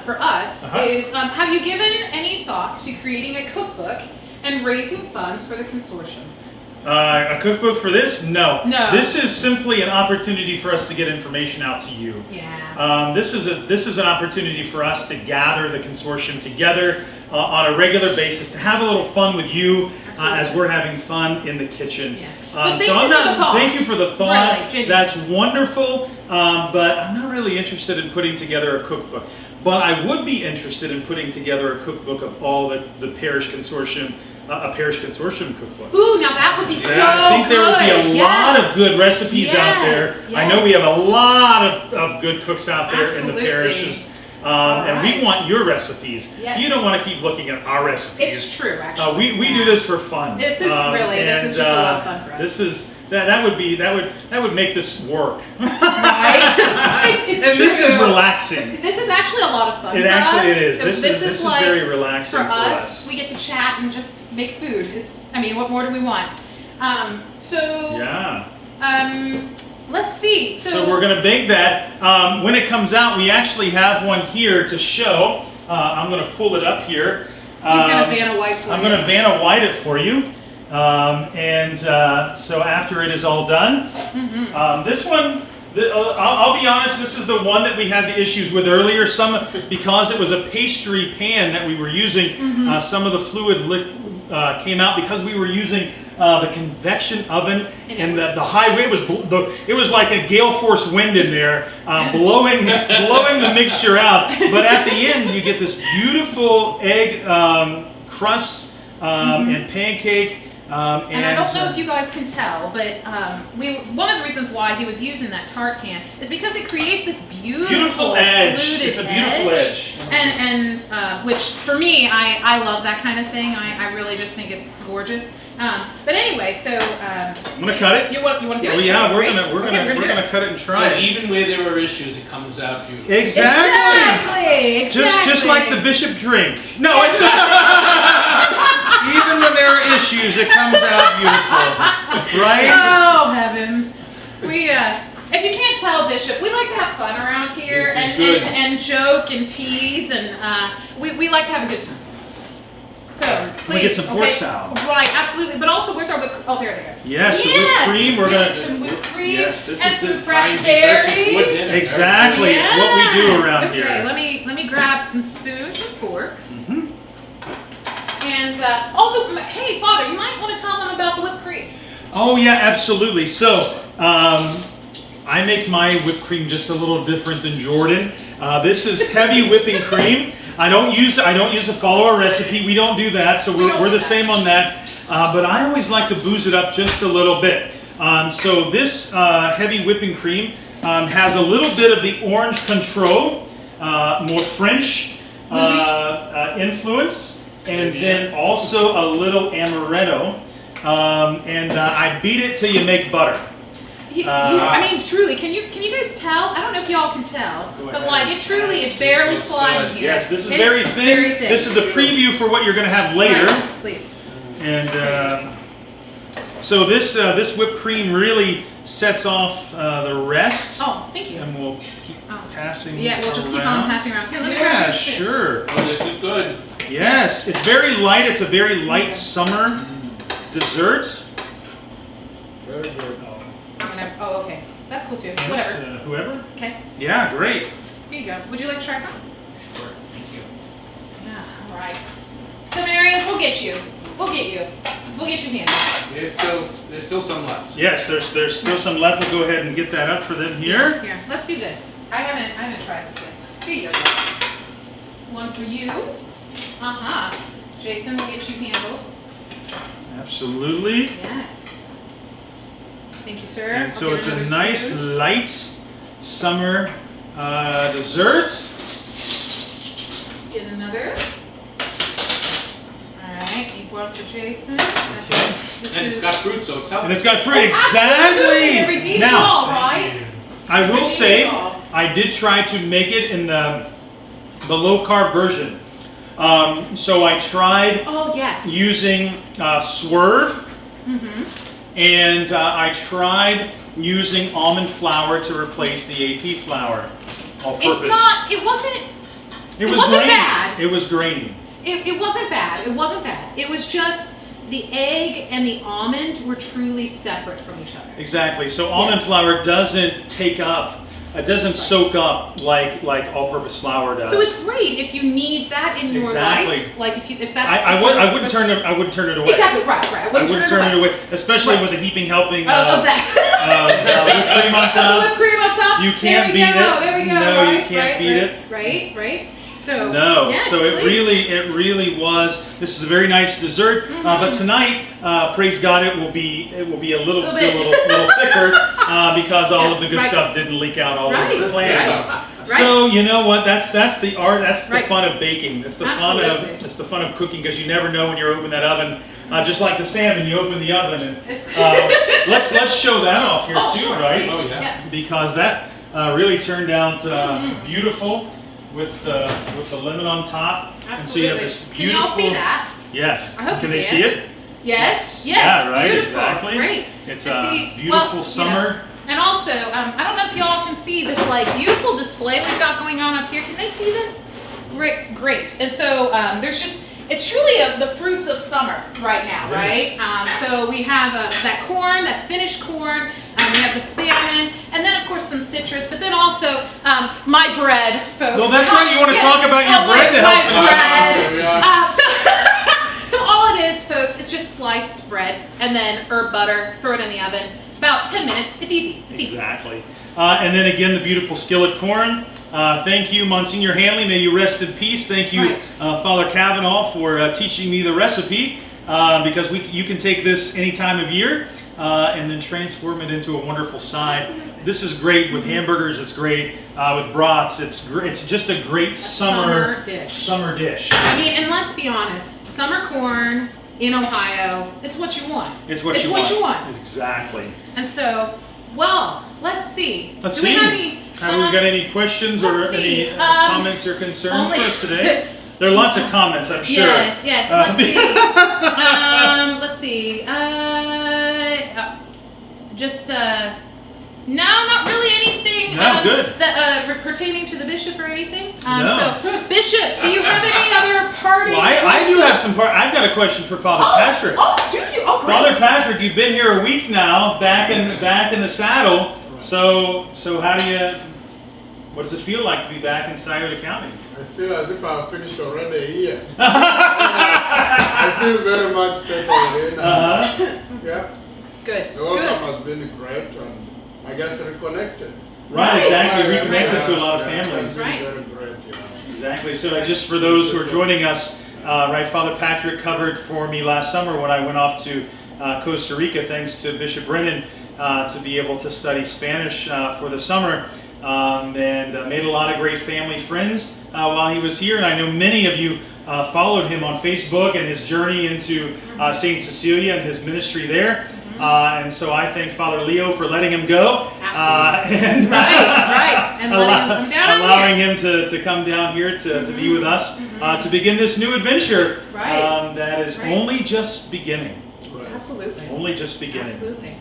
for us, Uh-huh. is, have you given any thought to creating a cookbook and raising funds for the consortium? A cookbook for this? No. No. This is simply an opportunity for us to get information out to you. Yeah. This is an opportunity for us to gather the consortium together on a regular basis, to have a little fun with you as we're having fun in the kitchen. Yes. But thank so you for the thought. thank you for the thought. Really, genuinely. That's wonderful, but I'm not really interested in putting together a cookbook. But I would be interested in putting together a cookbook of all the parish consortium, a parish consortium cookbook. Ooh, now that would be so good. I think there would be a lot of Yes. good recipes out there. Yes, I know we yes. have a lot of good cooks out there in the Absolutely. parishes. All And we right. want your recipes. Yes. You don't want to keep looking at our recipes. It's true, actually. We do this for fun. This is really, this is just a lot of fun for us. This is that would make this work. Right? It's And this is true. relaxing. This is actually a lot of fun It for actually us. is. So This is like, very relaxing for for us. us. We get to chat and just make food. What more do we want? Yeah. Let's see. So we're going to bake that. When it comes out, we actually have one here to show. I'm going to pull it up here. He's gonna Vanna White for I'm you. going to Vanna White it for you. So after it is all done, this one, I'll be honest, this is the one that we had the issues with earlier. Because it was a pastry pan that we were using, some of the fluid came out because we were using the convection oven, and the high wind it was like a gale force wind in there, blowing the mixture out. But at the end, you get this beautiful egg crust and pancake. And I don't know if you guys can tell, but one of the reasons why he was using that tart pan is because it creates this beautiful edge. fluted It's a beautiful edge. And which for me, I love that kind of thing. I really just think it's gorgeous. But anyway, so I'm gonna cut it. You want to do it? Oh yeah, Okay, we're great. gonna Okay, do it. cut it and So try it. even where there are issues, it comes out beautiful. Exactly. Just like the bishop drink. No, even when there are issues, it comes out beautiful, right? Oh heavens! We if you can't tell, Bishop, we like to have fun around here This is and, good. and joke and tease, and we like to have a good time. So please, we get some fork salad. Right, absolutely. But also, where's our whipped? Oh, there they are. Yes, the whipped cream. We're Yes, gonna. some whipped cream. Yes, this and is some the fresh fine dessert before berries. dinner. Exactly, it's what we do around Okay, here. let me grab some spoons and forks. Mhm. And also, hey, Father, you might want to tell them about the whipped cream. Oh yeah, absolutely. So I make my whipped cream just a little different than Jordan. This is heavy whipping cream. I don't use a follow a recipe. We don't do that. So we're the same on that. But I always like to booze it up just a little bit. So this heavy whipping cream has a little bit of the orange control, more French influence, and then also a little amaretto. I beat it till you make butter. I mean, truly, can you guys tell? I don't know if y'all can tell, Go but ahead. like it truly is barely sliding here. Yes, this is It very thin. Very thin. This is a preview for what you're going to have later. Right, please. And so this whipped cream really sets off the rest. Oh, thank you. And we'll keep passing. Yeah, we'll just keep on around. passing around. Here, let me Yeah, grab this too. sure. Oh, this is good. Yes, it's very light. It's a very light summer dessert. Very good. Oh, okay. That's cool too. Whatever. Whoever? Okay. Yeah, great. Here you go. Would you like to try some? Sure, thank you. Yeah. All right. Seminarians, we'll get you. We'll get you. We'll get you handled. There's still some left. Yes, there's still some left. We'll go ahead and get that up for them here. Here. Let's do this. I haven't tried this yet. Here you go. One for you. Jason, we'll get you handled. Absolutely. Yes. Thank you, sir. And I'll so get it's a another nice spoon. light summer dessert. Get another. All right, keep one for Jason. Okay. This And is it's got fruit, so it's healthy. And it's got fruit. Oh, Exactly. absolutely. Every deed Now, all, right? I will Every say, deed all. I did try to make it in the low carb version. So I tried Oh yes. using Swerve, Mm-hmm. and I tried using almond flour to replace the AP flour, all purpose. It's not. It wasn't. It was wasn't grainy. bad. It was grainy. It wasn't bad. It wasn't bad. It was just the egg and the almond were truly separate from each other. Exactly. So almond Yes. flour doesn't take up. It doesn't soak up like all-purpose flour does. So it's great if you need that in your Exactly. life. Like if that's. I wouldn't turn it. I wouldn't turn it away. Exactly right. I I wouldn't wouldn't turn it away. especially Right. with a heaping helping Of that. whipped cream on top. Whipped cream on top. You can't beat there we go. it. There we go. No, you right, can't right, beat right, it. Right. So. No, yes, so it please. really was. This is a very nice dessert. But tonight, praise God, it will be a little thicker because all of the good Right. stuff didn't leak out all Right, over the pan. right. So you know what? That's the art. That's the Right. fun of baking. That's the Absolutely. it's the fun of cooking because you never know when you open that oven. Just like the salmon, you open the oven and It's- let's show that off here Oh, too, sure, right? please. Oh, yeah. Yes. Because that really turned out beautiful with the lemon on top. Absolutely. And so you have this Can beautiful. y'all see that? Yes. I hope Can you they can. see it? Yes. Yeah, right. Beautiful. Exactly. Great. It's And a see, beautiful well, summer. And also, I don't know if y'all can see this like beautiful display we've got going on up here. Can they see this? Great. And so there's just, it's truly the fruits of summer right now, right? So we have that corn, that finished corn. We have the salmon, and then of course some citrus, but then also my bread, folks. Well, that's right. You want to Yes. talk about your Oh, bread to my help finish bread. Yeah. So all it is, folks, is just sliced bread and then herb butter. Throw it in the oven. It's about 10 minutes. It's easy. It's easy. Exactly. And then again, the beautiful skillet corn. Thank you, Monsignor Hanley. May you rest in peace. Thank you, Right. Father Kavanaugh, for teaching me the recipe. Because you can take this any time of year and then transform it into a wonderful side. Absolutely. This is great with hamburgers. It's great with brats. It's just a great summer dish. Summer dish. I mean, and let's be honest, summer corn in Ohio, it's what you want. It's what you want. Exactly. And so, well, let's see. Let's Do see. we have any? Have we got any questions or let's see. any comments or concerns only- for us today? There are lots of comments, I'm sure. Yes. Let's see. Let's see. No, not really anything. No, good. That pertaining to the bishop or anything. No. So, Bishop, do you have any other party? Well, I do have some I've got a question for Father Patrick. Oh, do you? Oh, great. Father Patrick, you've been here a week now, back in the saddle. So how do you? What does it feel like to be back in Scioto County? I feel as if I've finished already a year. I feel very much settled in. Yeah. Good. The welcome has been great and I guess reconnected. Right, exactly. Yeah, Reconnected to a lot of yeah, families. It's been Right. very great, yeah. Exactly. So just for those who are joining us, right, Father Patrick covered for me last summer when I went off to Costa Rica, thanks to Bishop Brennan, to be able to study Spanish for the summer, and made a lot of great family friends while he was here. And I know many of you followed him on Facebook and his journey into St. Cecilia and his ministry there. And so I thank Father Leo for letting him go And Right. And letting him come down allowing him to come down here to be with us to begin this new adventure Right. that is Right. only just beginning. Absolutely. Only just beginning. Absolutely.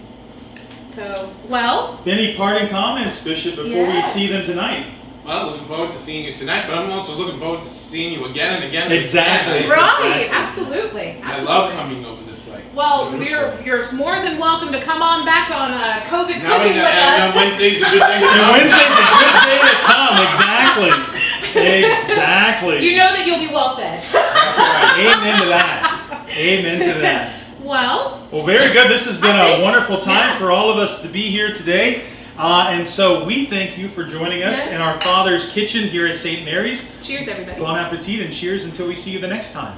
So, well, Any parting comments, Bishop, before we Yes. see them tonight? Well, looking forward to seeing you tonight, but I'm also looking forward to seeing you again and again. and Exactly. again. right, Exactly. absolutely. I love coming over this way. Well, Beautiful. you're more than welcome to come on back on COVID Now cooking with I know us. Wednesday's a good day to And come. Wednesday's a good day to come. Exactly. Exactly. You know that you'll be well fed. Amen to that. Amen to that. Well, Well, very good. This has been I a think- wonderful time yeah. for all of us to be here today. And so we thank you for joining us Yes. in our Father's kitchen here at St. Mary's. cheers, everybody. Bon appetit and cheers until we see you the next time.